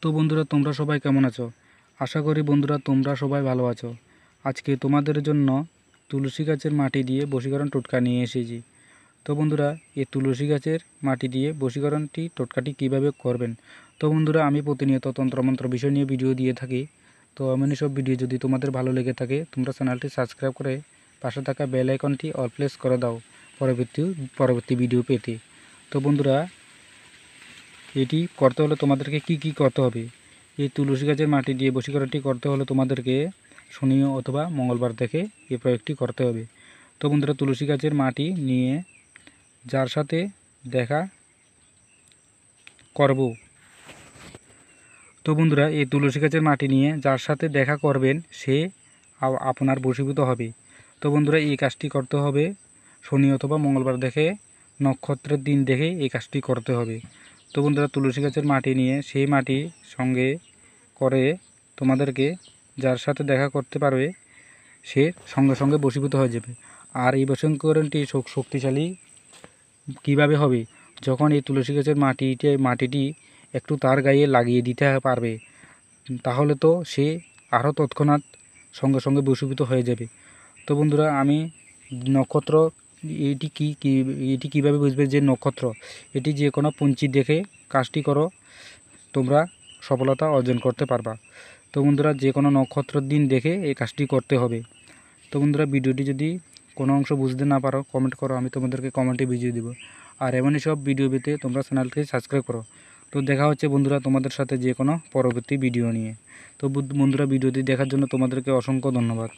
তো বন্ধুরা, তোমরা সবাই কেমন আছো? আশা করি বন্ধুরা তোমরা সবাই ভালো আছো। আজকে তোমাদের জন্য তুলসী গাছের মাটি দিয়ে বশীকরণ টোটকা নিয়ে এসেছি। তো বন্ধুরা, এই তুলসী গাছের মাটি দিয়ে বশীকরণটি টোটকাটি কিভাবে করবেন। তো বন্ধুরা, আমি প্রতিনিয়ত তন্ত্রমন্ত্র বিষয় নিয়ে ভিডিও দিয়ে থাকি। তো এমনই সব ভিডিও যদি তোমাদের ভালো লেগে থাকে, তোমরা চ্যানেলটি সাবস্ক্রাইব করে পাশে থাকা বেল আইকনটি অল প্রেস করে দাও পরবর্তী ভিডিও পেতে। তো বন্ধুরা, এটি করতে হলে তোমাদেরকে কি করতে হবে। এই তুলসী গাছের মাটি দিয়ে বশীকরণটি করতে হলে তোমাদেরকে শনি অথবা মঙ্গলবার দেখে এই প্রয়োগটি করতে হবে। তো বন্ধুরা, তুলসী গাছের মাটি নিয়ে যার সাথে দেখা করব, তো বন্ধুরা এই তুলসী গাছের মাটি নিয়ে যার সাথে দেখা করবেন সে আপনার বশীভূত হবে। তো বন্ধুরা, এই কাজটি করতে হবে শনি অথবা মঙ্গলবার দেখে, নক্ষত্রের দিন দেখে এই কাজটি করতে হবে। তো বন্ধুরা, তুলসী গাছের মাটি নিয়ে সেই মাটি সঙ্গে করে তোমাদেরকে যার সাথে দেখা করতে পারবে সে সঙ্গে সঙ্গে বশীভূত হয়ে যাবে। আর এই বশীকরণটি শক্তিশালী কিভাবে হবে, যখন এই তুলসী গাছের মাটিটি একটু তার গায়ে লাগিয়ে দিতে পারবে, তাহলে তো সে আরও তৎক্ষণাৎ সঙ্গে সঙ্গে বশীভূত হয়ে যাবে। তো বন্ধুরা, আমি নক্ষত্র এটি কীভাবে বুঝবে যে নক্ষত্র, এটি যে কোনো পঞ্চি দেখে কাজটি করো, তোমরা সফলতা অর্জন করতে পারবা। তো বন্ধুরা, যে কোনো নক্ষত্রের দিন দেখে এই কাজটি করতে হবে। তো বন্ধুরা, ভিডিওটি যদি কোনো অংশ বুঝতে না পারো কমেন্ট করো, আমি তোমাদেরকে কমেন্টে বুঝিয়ে দেবো। আর এমনই সব ভিডিও পেতে তোমরা চ্যানেলটি সাবস্ক্রাইব করো। তো দেখা হচ্ছে বন্ধুরা তোমাদের সাথে যে কোনো পরবর্তী ভিডিও নিয়ে। তো বন্ধুরা, ভিডিওটি দেখার জন্য তোমাদেরকে অসংখ্য ধন্যবাদ।